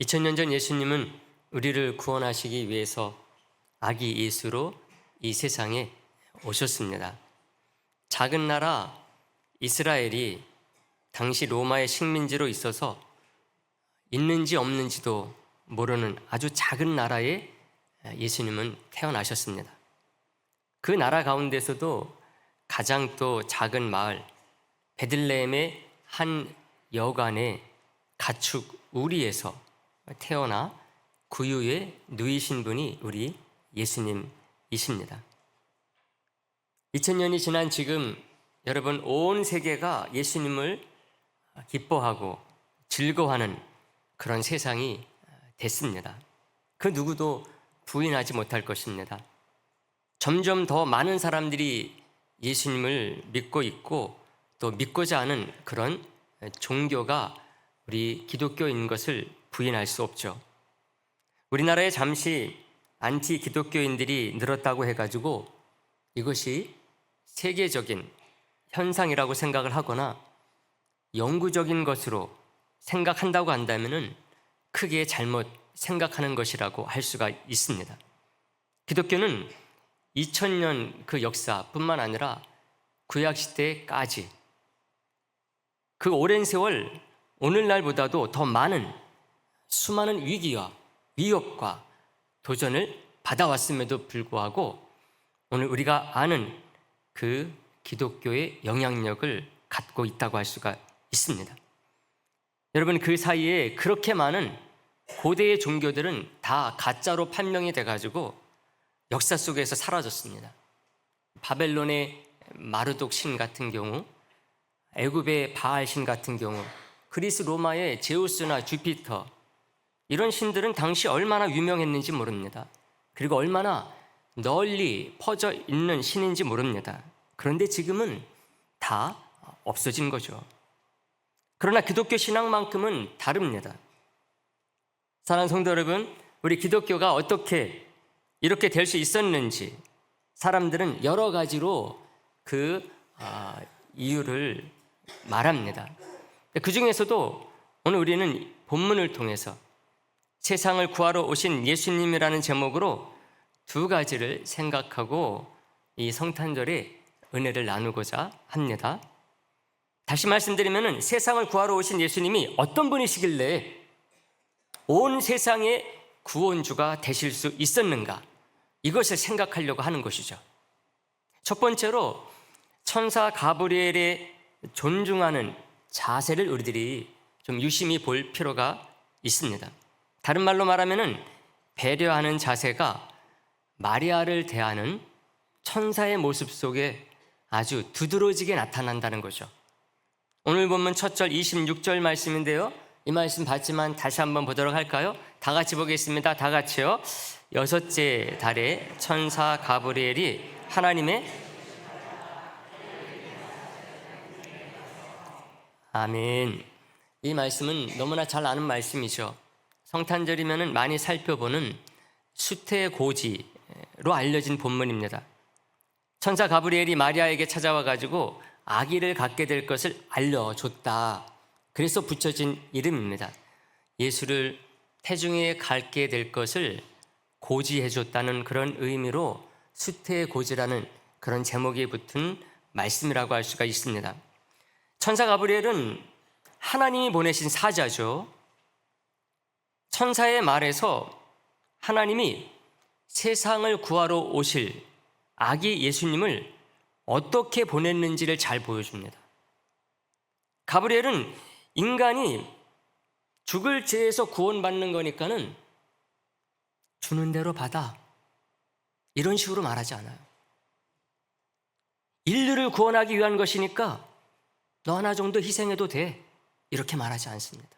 2000년 전 예수님은 우리를 구원하시기 위해서 아기 예수로 이 세상에 오셨습니다. 작은 나라 이스라엘이 당시 로마의 식민지로 있어서 있는지 없는지도 모르는 아주 작은 나라에 예수님은 태어나셨습니다. 그 나라 가운데서도 가장 또 작은 마을 베들레헴의 한 여관의 가축 우리에서 태어나 구유에 누이신 분이 우리 예수님이십니다. 2000년이 지난 지금 여러분 온 세계가 예수님을 기뻐하고 즐거워하는 그런 세상이 됐습니다. 그 누구도 부인하지 못할 것입니다. 점점 더 많은 사람들이 예수님을 믿고 있고 또 믿고자 하는 그런 종교가 우리 기독교인 것을 부인할 수 없죠. 우리나라에 잠시 안티 기독교인들이 늘었다고 해가지고 이것이 세계적인 현상이라고 생각을 하거나 영구적인 것으로 생각한다고 한다면 크게 잘못 생각하는 것이라고 할 수가 있습니다. 기독교는 2000년 그 역사뿐만 아니라 구약시대까지 그 오랜 세월 오늘날보다도 더 많은 수많은 위기와 위협과 도전을 받아왔음에도 불구하고 오늘 우리가 아는 그 기독교의 영향력을 갖고 있다고 할 수가 있습니다. 여러분 그 사이에 그렇게 많은 고대의 종교들은 다 가짜로 판명이 돼가지고 역사 속에서 사라졌습니다. 바벨론의 마르독 신 같은 경우, 애굽의 바알 신 같은 경우, 그리스 로마의 제우스나 주피터 이런 신들은 당시 얼마나 유명했는지 모릅니다. 그리고 얼마나 널리 퍼져 있는 신인지 모릅니다. 그런데 지금은 다 없어진 거죠. 그러나 기독교 신앙만큼은 다릅니다. 사랑하는 성도 여러분, 우리 기독교가 어떻게 이렇게 될 수 있었는지 사람들은 여러 가지로 그 이유를 말합니다. 그 중에서도 오늘 우리는 본문을 통해서 세상을 구하러 오신 예수님이라는 제목으로 두 가지를 생각하고 이 성탄절에 은혜를 나누고자 합니다. 다시 말씀드리면 세상을 구하러 오신 예수님이 어떤 분이시길래 온 세상의 구원주가 되실 수 있었는가, 이것을 생각하려고 하는 것이죠. 첫 번째로 천사 가브리엘의 존중하는 자세를 우리들이 좀 유심히 볼 필요가 있습니다. 다른 말로 말하면 배려하는 자세가 마리아를 대하는 천사의 모습 속에 아주 두드러지게 나타난다는 거죠. 오늘 본문 첫 절 26절 말씀인데요, 이 말씀 봤지만 다시 한번 보도록 할까요? 다 같이 보겠습니다. 다 같이요. 여섯째 달에 천사 가브리엘이 하나님의 아멘. 이 말씀은 너무나 잘 아는 말씀이죠. 성탄절이면 많이 살펴보는 수태고지로 알려진 본문입니다. 천사 가브리엘이 마리아에게 찾아와 가지고 아기를 갖게 될 것을 알려줬다. 그래서 붙여진 이름입니다. 예수를 태중에 갖게 될 것을 고지해줬다는 그런 의미로 수태고지라는 그런 제목이 붙은 말씀이라고 할 수가 있습니다. 천사 가브리엘은 하나님이 보내신 사자죠. 천사의 말에서 하나님이 세상을 구하러 오실 아기 예수님을 어떻게 보냈는지를 잘 보여줍니다. 가브리엘은 인간이 죽을 죄에서 구원받는 거니까는 주는 대로 받아, 이런 식으로 말하지 않아요. 인류를 구원하기 위한 것이니까 너 하나 정도 희생해도 돼, 이렇게 말하지 않습니다.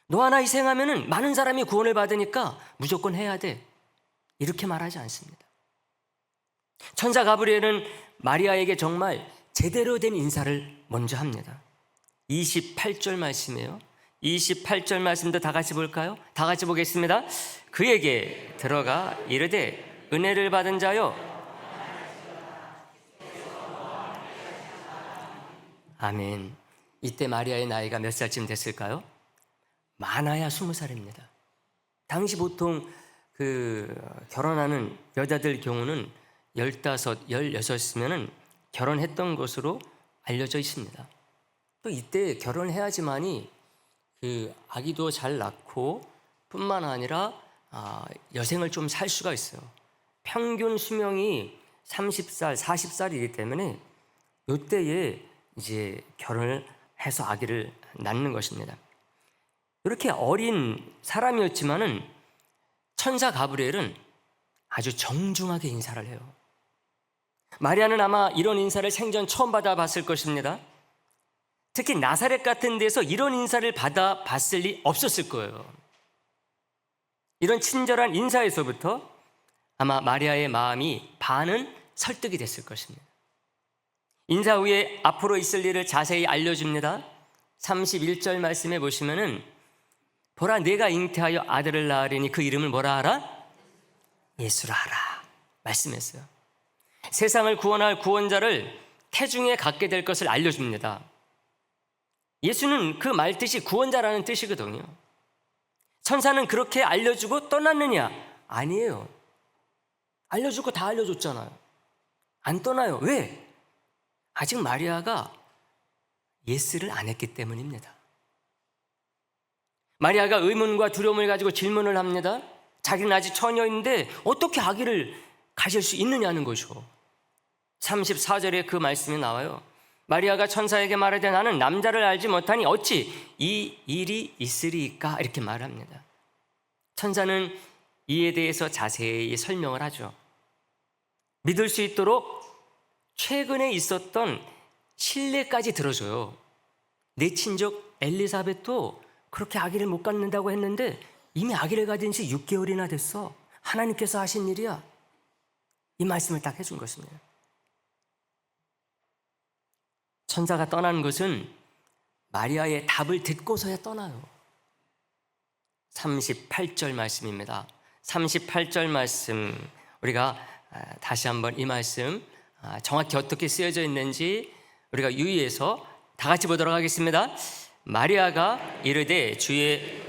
너 하나 희생하면은 많은 사람이 구원을 받으니까 무조건 해야 돼, 이렇게 말하지 않습니다. 천사 가브리엘은 마리아에게 정말 제대로 된 인사를 먼저 합니다. 28절 말씀이에요. 28절 말씀도 다 같이 볼까요? 다 같이 보겠습니다. 그에게 들어가 이르되 은혜를 받은 자여. 아멘. 이때 마리아의 나이가 몇 살쯤 됐을까요? 많아야 20살입니다. 당시 보통 결혼하는 여자들 경우는 15, 16이면은 결혼했던 것으로 알려져 있습니다. 또 이때 결혼해야지만이 아기도 잘 낳고 뿐만 아니라 여생을 좀 살 수가 있어요. 평균 수명이 30살, 40살이기 때문에 이때에 이제 결혼을 해서 아기를 낳는 것입니다. 이렇게 어린 사람이었지만은 천사 가브리엘은 아주 정중하게 인사를 해요. 마리아는 아마 이런 인사를 생전 처음 받아봤을 것입니다. 특히 나사렛 같은 데서 이런 인사를 받아봤을 리 없었을 거예요. 이런 친절한 인사에서부터 아마 마리아의 마음이 반은 설득이 됐을 것입니다. 인사 후에 앞으로 있을 일을 자세히 알려줍니다. 31절 말씀에 보시면은 보라 내가 잉태하여 아들을 낳으리니 그 이름을 뭐라 하라? 예수라 하라 말씀했어요. 세상을 구원할 구원자를 태중에 갖게 될 것을 알려줍니다. 예수는 그 말 뜻이 구원자라는 뜻이거든요. 천사는 그렇게 알려주고 떠났느냐? 아니에요. 알려주고 다 알려줬잖아요. 안 떠나요. 왜? 아직 마리아가 예스를 안 했기 때문입니다. 마리아가 의문과 두려움을 가지고 질문을 합니다. 자기는 아직 처녀인데 어떻게 아기를 가질 수 있느냐는 것이고, 34절에 그 말씀이 나와요. 마리아가 천사에게 말하되 나는 남자를 알지 못하니 어찌 이 일이 있으리까? 이렇게 말합니다. 천사는 이에 대해서 자세히 설명을 하죠. 믿을 수 있도록 최근에 있었던 신뢰까지 들어줘요. 내 친족 엘리사벳도 그렇게 아기를 못 갖는다고 했는데 이미 아기를 가진 지 6개월이나 됐어. 하나님께서 하신 일이야. 이 말씀을 딱 해준 것입니다. 천사가 떠난 것은 마리아의 답을 듣고서야 떠나요. 38절 말씀입니다. 38절 말씀 우리가 다시 한번 이 말씀 정확히 어떻게 쓰여져 있는지 우리가 유의해서 다 같이 보도록 하겠습니다. 마리아가 이르되 주의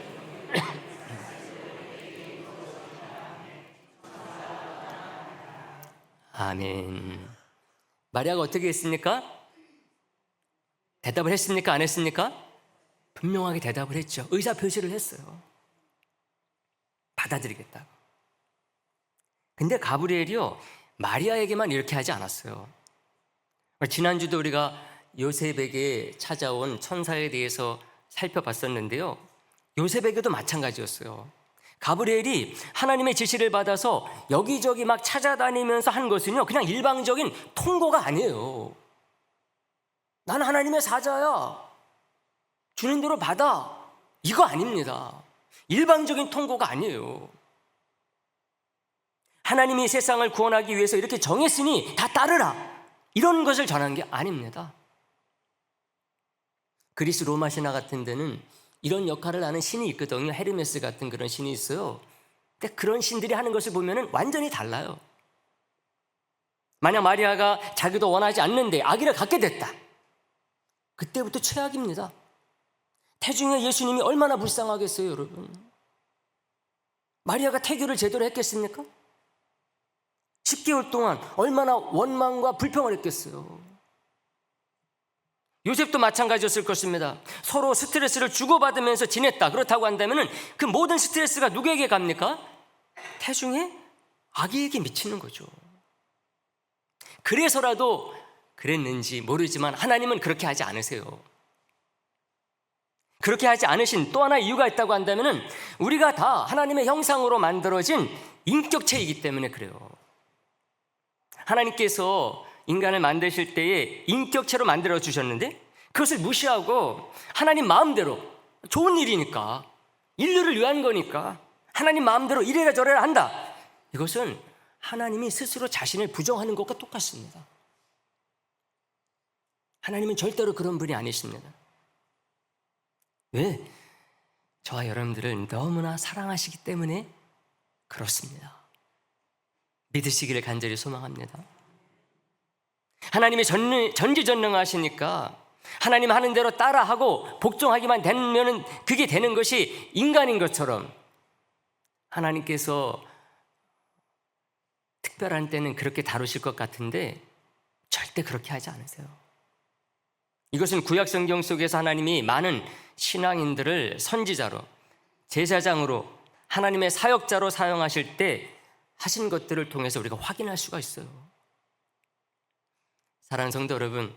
아멘. 마리아가 어떻게 했습니까? 대답을 했습니까? 안 했습니까? 분명하게 대답을 했죠. 의사 표시를 했어요. 받아들이겠다고. 근데 가브리엘이요, 마리아에게만 이렇게 하지 않았어요. 지난주도 우리가 요셉에게 찾아온 천사에 대해서 살펴봤었는데요. 요셉에게도 마찬가지였어요. 가브리엘이 하나님의 지시를 받아서 여기저기 막 찾아다니면서 한 것은요, 그냥 일방적인 통고가 아니에요. 나는 하나님의 사자야. 주는 대로 받아. 이거 아닙니다. 일방적인 통고가 아니에요. 하나님이 세상을 구원하기 위해서 이렇게 정했으니 다 따르라. 이런 것을 전한 게 아닙니다. 그리스 로마 신화 같은 데는 이런 역할을 하는 신이 있거든요. 헤르메스 같은 그런 신이 있어요. 근데 그런 신들이 하는 것을 보면 완전히 달라요. 만약 마리아가 자기도 원하지 않는데 아기를 갖게 됐다. 그때부터 최악입니다. 태중에 예수님이 얼마나 불쌍하겠어요, 여러분. 마리아가 태교를 제대로 했겠습니까? 10개월 동안 얼마나 원망과 불평을 했겠어요. 요셉도 마찬가지였을 것입니다. 서로 스트레스를 주고받으면서 지냈다. 그렇다고 한다면 그 모든 스트레스가 누구에게 갑니까? 태중에 아기에게 미치는 거죠. 그래서라도 그랬는지 모르지만 하나님은 그렇게 하지 않으세요. 그렇게 하지 않으신 또 하나의 이유가 있다고 한다면 우리가 다 하나님의 형상으로 만들어진 인격체이기 때문에 그래요. 하나님께서 인간을 만드실 때에 인격체로 만들어 주셨는데 그것을 무시하고 하나님 마음대로, 좋은 일이니까, 인류를 위한 거니까 하나님 마음대로 이래라 저래라 한다. 이것은 하나님이 스스로 자신을 부정하는 것과 똑같습니다. 하나님은 절대로 그런 분이 아니십니다. 왜? 저와 여러분들을 너무나 사랑하시기 때문에 그렇습니다. 믿으시기를 간절히 소망합니다. 하나님이 전지전능하시니까 하나님 하는 대로 따라하고 복종하기만 되면은 그게 되는 것이 인간인 것처럼 하나님께서 특별한 때는 그렇게 다루실 것 같은데 절대 그렇게 하지 않으세요. 이것은 구약 성경 속에서 하나님이 많은 신앙인들을 선지자로, 제사장으로, 하나님의 사역자로 사용하실 때 하신 것들을 통해서 우리가 확인할 수가 있어요. 사랑하는 성도 여러분,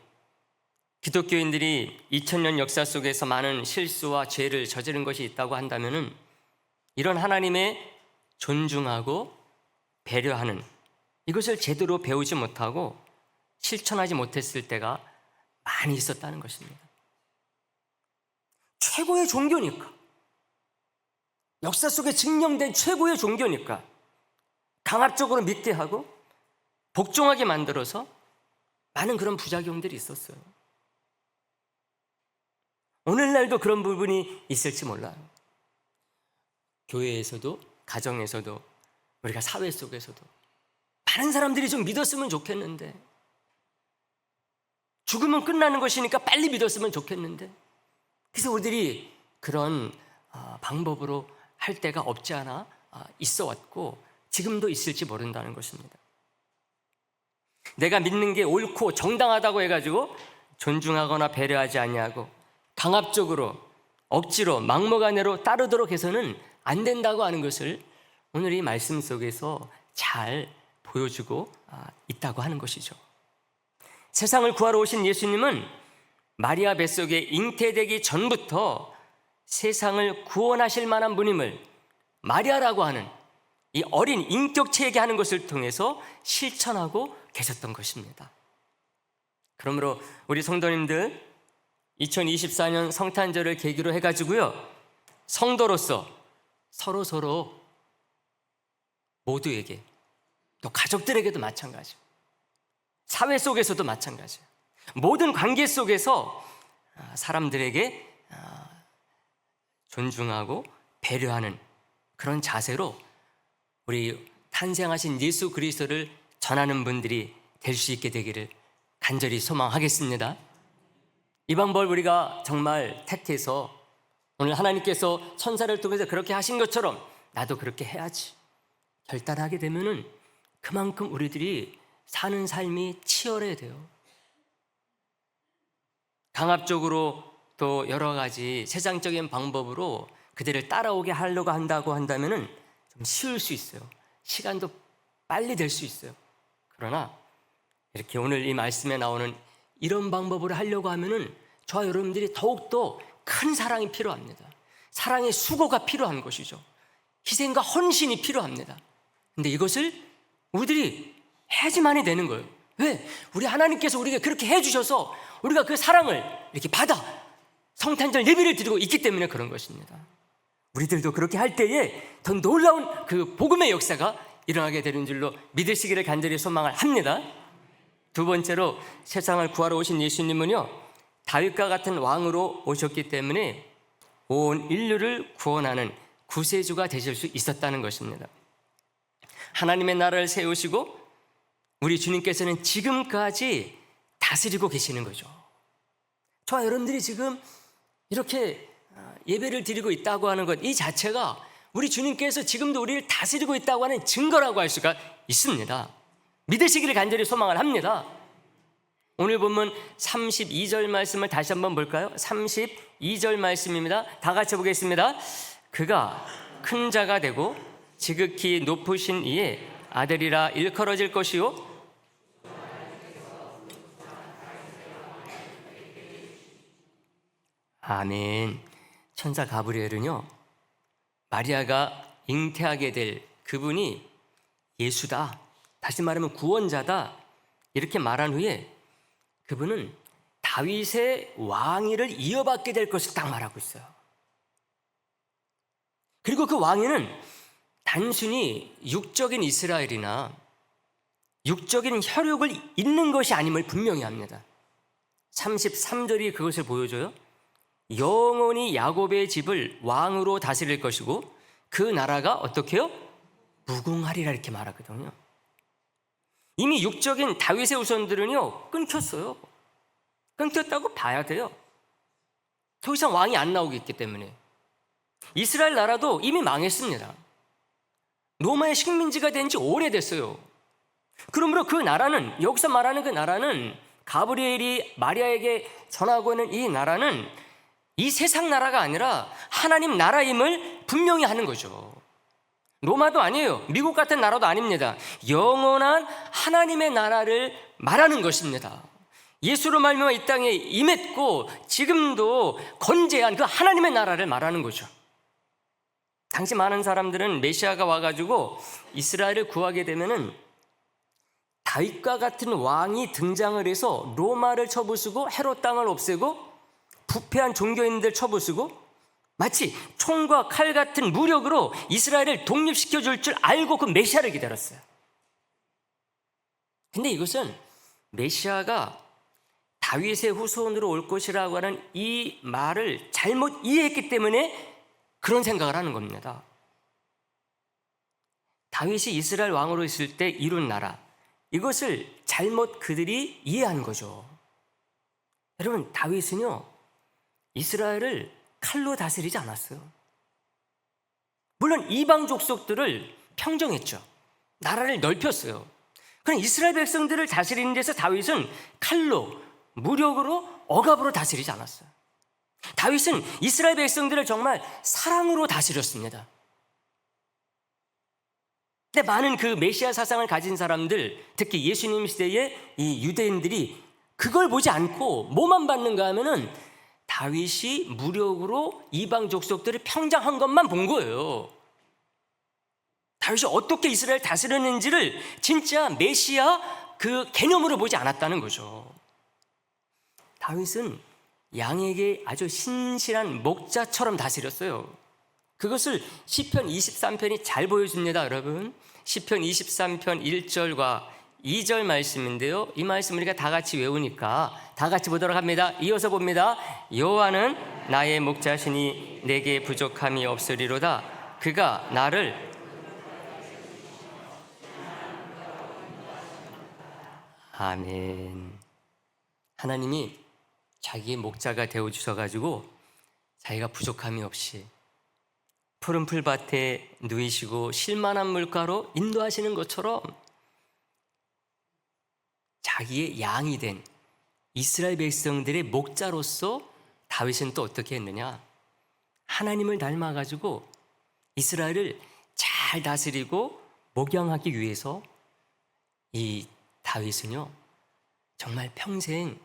기독교인들이 2000년 역사 속에서 많은 실수와 죄를 저지른 것이 있다고 한다면 이런 하나님의 존중하고 배려하는 이것을 제대로 배우지 못하고 실천하지 못했을 때가 많이 있었다는 것입니다. 최고의 종교니까, 역사 속에 증명된 최고의 종교니까 강압적으로 믿게 하고 복종하게 만들어서 많은 그런 부작용들이 있었어요. 오늘날도 그런 부분이 있을지 몰라요. 교회에서도, 가정에서도, 우리가 사회 속에서도 많은 사람들이 좀 믿었으면 좋겠는데, 죽으면 끝나는 것이니까 빨리 믿었으면 좋겠는데, 그래서 우리들이 그런 방법으로 할 때가 없지 않아 있어 왔고 지금도 있을지 모른다는 것입니다. 내가 믿는 게 옳고 정당하다고 해가지고 존중하거나 배려하지 아니하고 강압적으로 억지로 막무가내로 따르도록 해서는 안 된다고 하는 것을 오늘 이 말씀 속에서 잘 보여주고 있다고 하는 것이죠. 세상을 구하러 오신 예수님은 마리아 뱃속에 잉태되기 전부터 세상을 구원하실 만한 분임을 마리아라고 하는 이 어린 인격체에게 하는 것을 통해서 실천하고 계셨던 것입니다. 그러므로 우리 성도님들 2024년 성탄절을 계기로 해가지고요, 성도로서 서로 모두에게, 또 가족들에게도 마찬가지고 사회 속에서도 마찬가지예요. 모든 관계 속에서 사람들에게 존중하고 배려하는 그런 자세로 우리 탄생하신 예수 그리스도를 전하는 분들이 될 수 있게 되기를 간절히 소망하겠습니다. 이 방법을 우리가 정말 택해서 오늘 하나님께서 천사를 통해서 그렇게 하신 것처럼 나도 그렇게 해야지 결단하게 되면은 그만큼 우리들이 사는 삶이 치열해야 돼요. 강압적으로 또 여러 가지 세상적인 방법으로 그들을 따라오게 하려고 한다고 한다면은 좀 쉬울 수 있어요. 시간도 빨리 될 수 있어요. 그러나 이렇게 오늘 이 말씀에 나오는 이런 방법으로 하려고 하면은 저와 여러분들이 더욱더 큰 사랑이 필요합니다. 사랑의 수고가 필요한 것이죠. 희생과 헌신이 필요합니다. 근데 이것을 우리들이 해야지만이 되는 거예요. 왜? 우리 하나님께서 우리에게 그렇게 해주셔서 우리가 그 사랑을 이렇게 받아 성탄절 예배를 드리고 있기 때문에 그런 것입니다. 우리들도 그렇게 할 때에 더 놀라운 그 복음의 역사가 일어나게 되는 줄로 믿으시기를 간절히 소망을 합니다. 두 번째로 세상을 구하러 오신 예수님은요, 다윗과 같은 왕으로 오셨기 때문에 온 인류를 구원하는 구세주가 되실 수 있었다는 것입니다. 하나님의 나라를 세우시고 우리 주님께서는 지금까지 다스리고 계시는 거죠. 저와 여러분들이 지금 이렇게 예배를 드리고 있다고 하는 것, 이 자체가 우리 주님께서 지금도 우리를 다스리고 있다고 하는 증거라고 할 수가 있습니다. 믿으시기를 간절히 소망을 합니다. 오늘 보면 32절 말씀을 다시 한번 볼까요? 32절 말씀입니다. 다 같이 보겠습니다. 그가 큰 자가 되고 지극히 높으신 이의 아들이라 일컬어질 것이요, 아멘. 천사 가브리엘은요, 마리아가 잉태하게 될 그분이 예수다, 다시 말하면 구원자다, 이렇게 말한 후에 그분은 다윗의 왕위를 이어받게 될 것을 딱 말하고 있어요. 그리고 그 왕위는 단순히 육적인 이스라엘이나 육적인 혈육을 잇는 것이 아님을 분명히 합니다. 33절이 그것을 보여줘요. 영원히 야곱의 집을 왕으로 다스릴 것이고 그 나라가 어떻게 해요? 무궁하리라, 이렇게 말하거든요. 이미 육적인 다윗의 후손들은요 끊겼어요. 끊겼다고 봐야 돼요. 더 이상 왕이 안 나오기 때문에. 이스라엘 나라도 이미 망했습니다. 로마의 식민지가 된 지 오래됐어요. 그러므로 그 나라는, 여기서 말하는 그 나라는, 가브리엘이 마리아에게 전하고 있는 이 나라는 이 세상 나라가 아니라 하나님 나라임을 분명히 하는 거죠. 로마도 아니에요. 미국 같은 나라도 아닙니다. 영원한 하나님의 나라를 말하는 것입니다. 예수로 말미암아 이 땅에 임했고 지금도 건재한 그 하나님의 나라를 말하는 거죠. 당시 많은 사람들은 메시아가 와가지고 이스라엘을 구하게 되면은 다윗과 같은 왕이 등장을 해서 로마를 쳐부수고 헤롯 땅을 없애고 부패한 종교인들 쳐부수고 마치 총과 칼 같은 무력으로 이스라엘을 독립시켜 줄 줄 알고 그 메시아를 기다렸어요. 근데 이것은 메시아가 다윗의 후손으로 올 것이라고 하는 이 말을 잘못 이해했기 때문에 그런 생각을 하는 겁니다. 다윗이 이스라엘 왕으로 있을 때 이룬 나라, 이것을 잘못 그들이 이해한 거죠. 여러분, 다윗은요 이스라엘을 칼로 다스리지 않았어요. 물론 이방 족속들을 평정했죠. 나라를 넓혔어요. 그럼 이스라엘 백성들을 다스리는 데서 다윗은 칼로, 무력으로, 억압으로 다스리지 않았어요. 다윗은 이스라엘 백성들을 정말 사랑으로 다스렸습니다. 근데 많은 그 메시아 사상을 가진 사람들, 특히 예수님 시대의 이 유대인들이 그걸 보지 않고 뭐만 받는가 하면은 다윗이 무력으로 이방 족속들을 평정한 것만 본 거예요. 다윗이 어떻게 이스라엘 다스렸는지를 진짜 메시아 그 개념으로 보지 않았다는 거죠. 다윗은 양에게 아주 신실한 목자처럼 다스렸어요. 그것을 시편 23편이 잘 보여줍니다, 여러분. 시편 23편 1절과 2절 말씀인데요. 이 말씀 우리가 다 같이 외우니까 다 같이 보도록 합니다. 이어서 봅니다. 여호와는 나의 목자시니 내게 부족함이 없으리로다. 그가 나를 아멘. 하나님이 자기의 목자가 되어주셔가지고 자기가 부족함이 없이 푸른 풀밭에 누이시고 쉴만한 물가로 인도하시는 것처럼 자기의 양이 된 이스라엘 백성들의 목자로서 다윗은 또 어떻게 했느냐? 하나님을 닮아가지고 이스라엘을 잘 다스리고 목양하기 위해서 이 다윗은요 정말 평생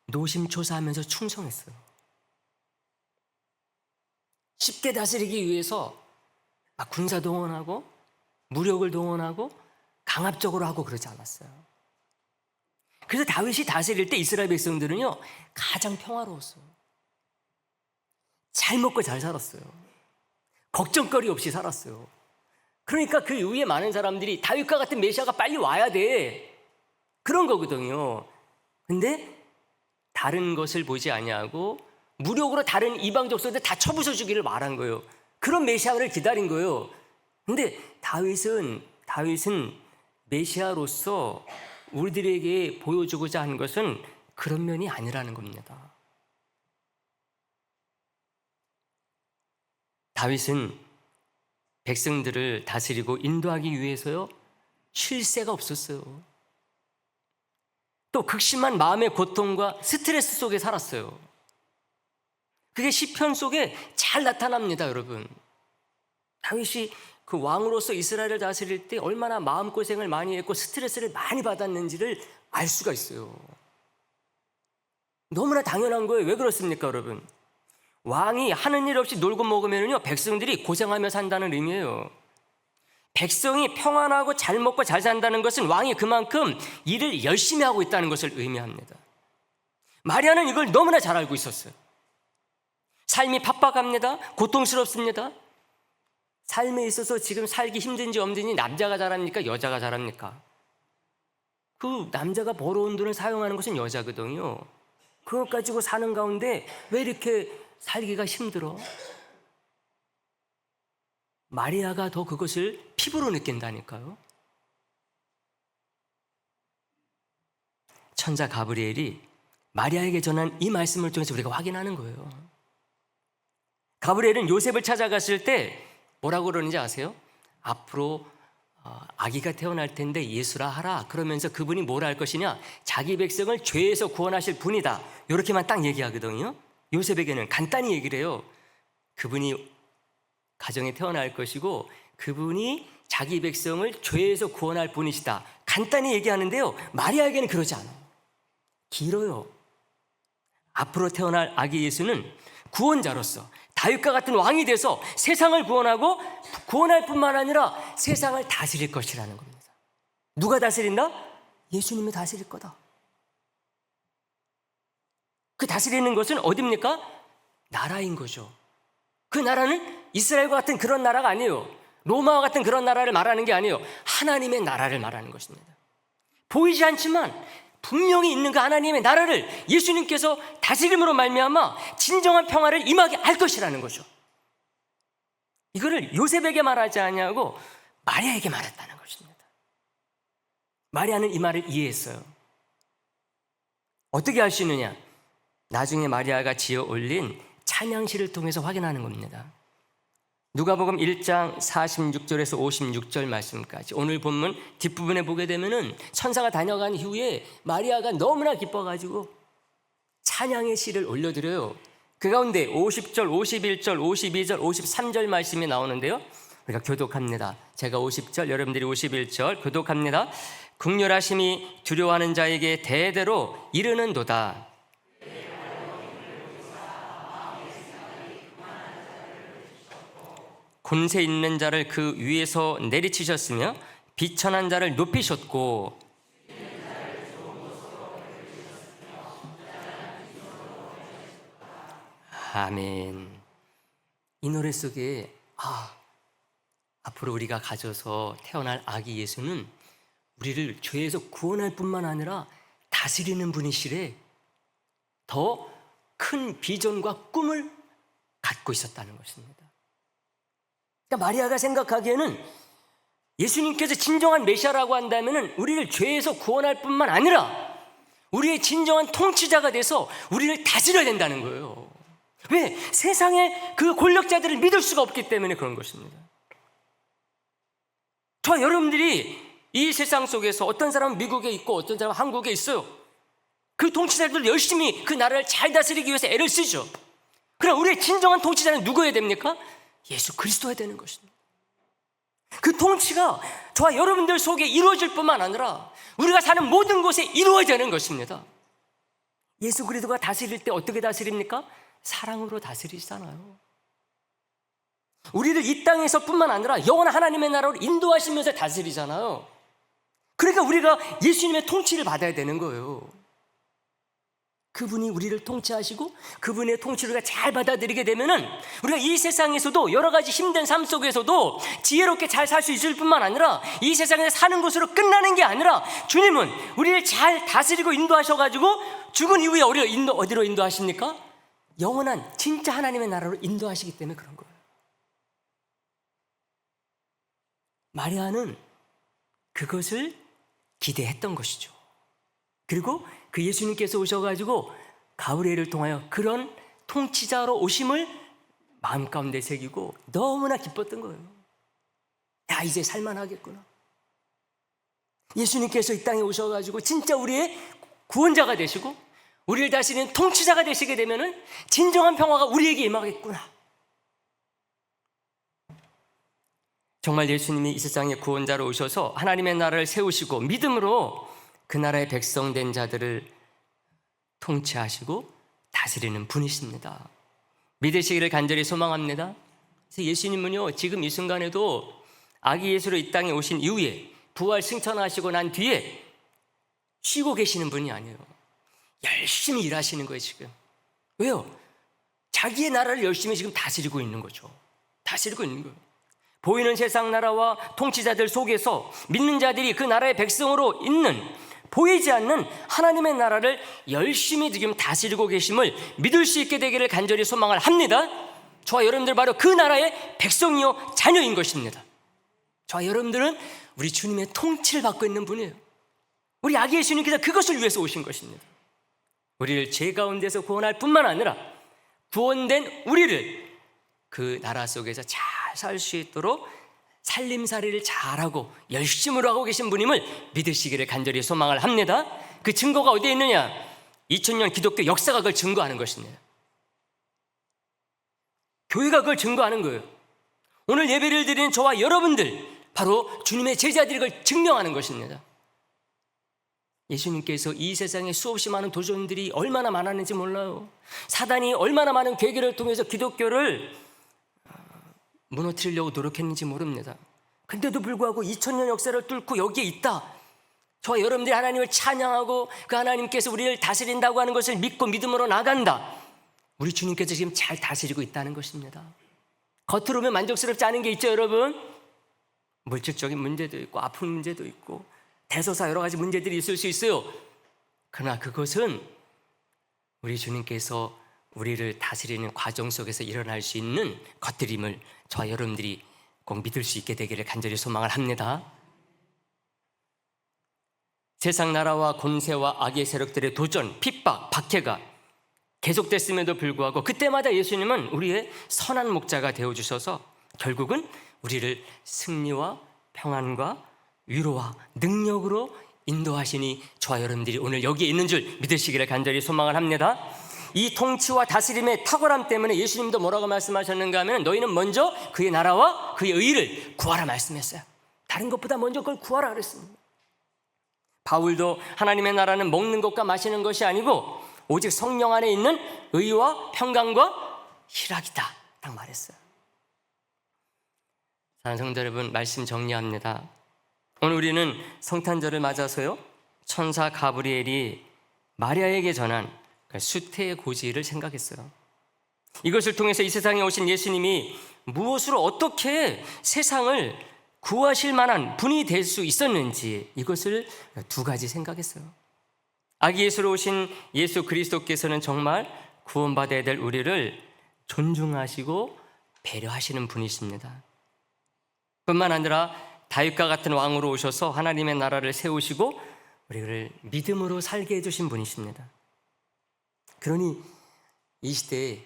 노심초사하면서 충성했어요. 쉽게 다스리기 위해서 막 군사 동원하고 무력을 동원하고 강압적으로 하고 그러지 않았어요. 그래서 다윗이 다스릴 때 이스라엘 백성들은요 가장 평화로웠어요. 잘 먹고 잘 살았어요. 걱정거리 없이 살았어요. 그러니까 그 이후에 많은 사람들이 다윗과 같은 메시아가 빨리 와야 돼, 그런 거거든요. 근데 다른 것을 보지 아니하고 무력으로 다른 이방 족속들 다 쳐부숴 주기를 말한 거예요. 그런 메시아를 기다린 거예요. 근데 다윗은 메시아로서 우리들에게 보여주고자 하는 것은 그런 면이 아니라는 겁니다. 다윗은 백성들을 다스리고 인도하기 위해서요 쉴 새가 없었어요. 또 극심한 마음의 고통과 스트레스 속에 살았어요. 그게 시편 속에 잘 나타납니다, 여러분. 다윗이 그 왕으로서 이스라엘을 다스릴 때 얼마나 마음고생을 많이 했고 스트레스를 많이 받았는지를 알 수가 있어요. 너무나 당연한 거예요. 왜 그렇습니까, 여러분? 왕이 하는 일 없이 놀고 먹으면요 백성들이 고생하며 산다는 의미예요. 백성이 평안하고 잘 먹고 잘 산다는 것은 왕이 그만큼 일을 열심히 하고 있다는 것을 의미합니다. 마리아는 이걸 너무나 잘 알고 있었어요. 삶이 팍팍합니다. 고통스럽습니다. 삶에 있어서 지금 살기 힘든지 없든지 남자가 잘합니까? 여자가 잘합니까? 그 남자가 벌어온 돈을 사용하는 것은 여자거든요. 그것 가지고 사는 가운데 왜 이렇게 살기가 힘들어? 마리아가 더 그것을 피부로 느낀다니까요. 천사 가브리엘이 마리아에게 전한 이 말씀을 통해서 우리가 확인하는 거예요. 가브리엘은 요셉을 찾아갔을 때 뭐라고 그러는지 아세요? 앞으로 아기가 태어날 텐데 예수라 하라. 그러면서 그분이 뭐라 할 것이냐? 자기 백성을 죄에서 구원하실 분이다. 이렇게만 딱 얘기하거든요. 요셉에게는 간단히 얘기를 해요. 그분이 가정에 태어날 것이고 그분이 자기 백성을 죄에서 구원할 분이시다. 간단히 얘기하는데요. 마리아에게는 그러지 않아요. 길어요. 앞으로 태어날 아기 예수는 구원자로서 다윗과 같은 왕이 돼서 세상을 구원할 뿐만 아니라 세상을 다스릴 것이라는 겁니다. 누가 다스린다? 예수님이 다스릴 거다. 그 다스리는 것은 어디입니까? 나라인 거죠. 그 나라는 이스라엘과 같은 그런 나라가 아니에요. 로마와 같은 그런 나라를 말하는 게 아니에요. 하나님의 나라를 말하는 것입니다. 보이지 않지만 분명히 있는 그 하나님의 나라를 예수님께서 다스림으로 말미암아 진정한 평화를 임하게 할 것이라는 거죠. 이거를 요셉에게 말하지 아니하고 마리아에게 말했다는 것입니다. 마리아는 이 말을 이해했어요. 어떻게 할 수 있느냐? 나중에 마리아가 지어 올린 찬양시를 통해서 확인하는 겁니다. 누가복음 1장 46절에서 56절 말씀까지 오늘 본문 뒷부분에 보게 되면은 천사가 다녀간 이후에 마리아가 너무나 기뻐가지고 찬양의 시를 올려드려요. 그 가운데 50절, 51절, 52절, 53절 말씀이 나오는데요. 우리가 교독합니다. 제가 50절, 여러분들이 51절 교독합니다. 극렬하심이 두려워하는 자에게 대대로 이르는도다. 권세 있는 자를 그 위에서 내리치셨으며 비천한 자를 높이셨고 아멘. 이 노래 속에 앞으로 우리가 가져서 태어날 아기 예수는 우리를 죄에서 구원할 뿐만 아니라 다스리는 분이시래. 더 큰 비전과 꿈을 갖고 있었다는 것입니다. 그러니까 마리아가 생각하기에는 예수님께서 진정한 메시아라고 한다면 우리를 죄에서 구원할 뿐만 아니라 우리의 진정한 통치자가 돼서 우리를 다스려야 된다는 거예요. 왜? 세상의 그 권력자들을 믿을 수가 없기 때문에 그런 것입니다. 저와 여러분들이 이 세상 속에서 어떤 사람은 미국에 있고 어떤 사람은 한국에 있어요. 그 통치자들 열심히 그 나라를 잘 다스리기 위해서 애를 쓰죠. 그럼 우리의 진정한 통치자는 누구여야 됩니까? 예수 그리스도여야 되는 것입니다. 그 통치가 저와 여러분들 속에 이루어질 뿐만 아니라 우리가 사는 모든 곳에 이루어져야 되는 것입니다. 예수 그리스도가 다스릴 때 어떻게 다스립니까? 사랑으로 다스리잖아요. 우리를 이 땅에서 뿐만 아니라 영원한 하나님의 나라로 인도하시면서 다스리잖아요. 그러니까 우리가 예수님의 통치를 받아야 되는 거예요. 그분이 우리를 통치하시고 그분의 통치를 우리가 잘 받아들이게 되면은 우리가 이 세상에서도 여러 가지 힘든 삶 속에서도 지혜롭게 잘 살 수 있을 뿐만 아니라 이 세상에서 사는 것으로 끝나는 게 아니라 주님은 우리를 잘 다스리고 인도하셔가지고 죽은 이후에 우리를 어디로 인도하십니까? 영원한 진짜 하나님의 나라로 인도하시기 때문에 그런 거예요. 마리아는 그것을 기대했던 것이죠. 그리고 그 예수님께서 오셔가지고 가브리엘을 통하여 그런 통치자로 오심을 마음 가운데 새기고 너무나 기뻤던 거예요. 야, 이제 살만하겠구나. 예수님께서 이 땅에 오셔가지고 진짜 우리의 구원자가 되시고 우리를 다스리는 통치자가 되시게 되면은 진정한 평화가 우리에게 임하겠구나. 정말 예수님이 이 세상에 구원자로 오셔서 하나님의 나라를 세우시고 믿음으로 그 나라의 백성된 자들을 통치하시고 다스리는 분이십니다. 믿으시기를 간절히 소망합니다. 그래서 예수님은요, 지금 이 순간에도 아기 예수로 이 땅에 오신 이후에 부활 승천하시고 난 뒤에 쉬고 계시는 분이 아니에요. 열심히 일하시는 거예요, 지금. 왜요? 자기의 나라를 열심히 지금 다스리고 있는 거죠. 다스리고 있는 거예요. 보이는 세상 나라와 통치자들 속에서 믿는 자들이 그 나라의 백성으로 있는 보이지 않는 하나님의 나라를 열심히 지금 다스리고 계심을 믿을 수 있게 되기를 간절히 소망을 합니다. 저와 여러분들 바로 그 나라의 백성이요 자녀인 것입니다. 저와 여러분들은 우리 주님의 통치를 받고 있는 분이에요. 우리 아기 예수님께서 그것을 위해서 오신 것입니다. 우리를 죄 가운데서 구원할 뿐만 아니라 구원된 우리를 그 나라 속에서 잘 살 수 있도록 살림살이를 잘하고 열심으로 하고 계신 분임을 믿으시기를 간절히 소망을 합니다. 그 증거가 어디에 있느냐? 2000년 기독교 역사가 그걸 증거하는 것입니다. 교회가 그걸 증거하는 거예요. 오늘 예배를 드리는 저와 여러분들, 바로 주님의 제자들이 그걸 증명하는 것입니다. 예수님께서 이 세상에 수없이 많은 도전들이 얼마나 많았는지 몰라요. 사단이 얼마나 많은 계기를 통해서 기독교를 무너뜨리려고 노력했는지 모릅니다. 근데도 불구하고 2000년 역사를 뚫고 여기에 있다. 저와 여러분들이 하나님을 찬양하고 그 하나님께서 우리를 다스린다고 하는 것을 믿고 믿음으로 나간다. 우리 주님께서 지금 잘 다스리고 있다는 것입니다. 겉으로 보면 만족스럽지 않은 게 있죠, 여러분. 물질적인 문제도 있고 아픈 문제도 있고 대소사 여러 가지 문제들이 있을 수 있어요. 그러나 그것은 우리 주님께서 우리를 다스리는 과정 속에서 일어날 수 있는 것들임을 저와 여러분들이 꼭 믿을 수 있게 되기를 간절히 소망을 합니다. 세상 나라와 권세와 악의 세력들의 도전, 핍박, 박해가 계속됐음에도 불구하고 그때마다 예수님은 우리의 선한 목자가 되어주셔서 결국은 우리를 승리와 평안과 위로와 능력으로 인도하시니 저와 여러분들이 오늘 여기에 있는 줄 믿으시기를 간절히 소망을 합니다. 이 통치와 다스림의 탁월함 때문에 예수님도 뭐라고 말씀하셨는가 하면 너희는 먼저 그의 나라와 그의 의를 구하라 말씀했어요. 다른 것보다 먼저 그걸 구하라 그랬습니다. 바울도 하나님의 나라는 먹는 것과 마시는 것이 아니고 오직 성령 안에 있는 의와 평강과 희락이다 딱 말했어요. 사랑하는 성도 여러분, 말씀 정리합니다. 오늘 우리는 성탄절을 맞아서요, 천사 가브리엘이 마리아에게 전한 수태의 고지를 생각했어요. 이것을 통해서 이 세상에 오신 예수님이 무엇으로 어떻게 세상을 구하실 만한 분이 될 수 있었는지 이것을 두 가지 생각했어요. 아기 예수로 오신 예수 그리스도께서는 정말 구원받아야 될 우리를 존중하시고 배려하시는 분이십니다. 뿐만 아니라 다윗과 같은 왕으로 오셔서 하나님의 나라를 세우시고 우리를 믿음으로 살게 해주신 분이십니다. 그러니 이 시대에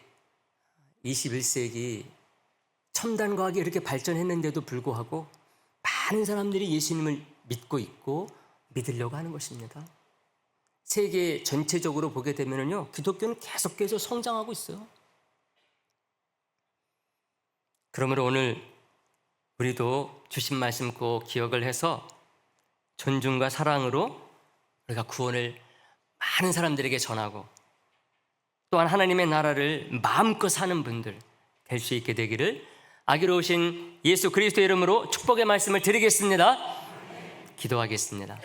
21세기 첨단 과학이 이렇게 발전했는데도 불구하고 많은 사람들이 예수님을 믿고 있고 믿으려고 하는 것입니다. 세계 전체적으로 보게 되면요, 기독교는 계속해서 성장하고 있어요. 그러므로 오늘 우리도 주신 말씀 꼭 기억을 해서 존중과 사랑으로 우리가 구원을 많은 사람들에게 전하고 또한 하나님의 나라를 마음껏 사는 분들 될 수 있게 되기를 아기로 오신 예수 그리스도의 이름으로 축복의 말씀을 드리겠습니다. 기도하겠습니다.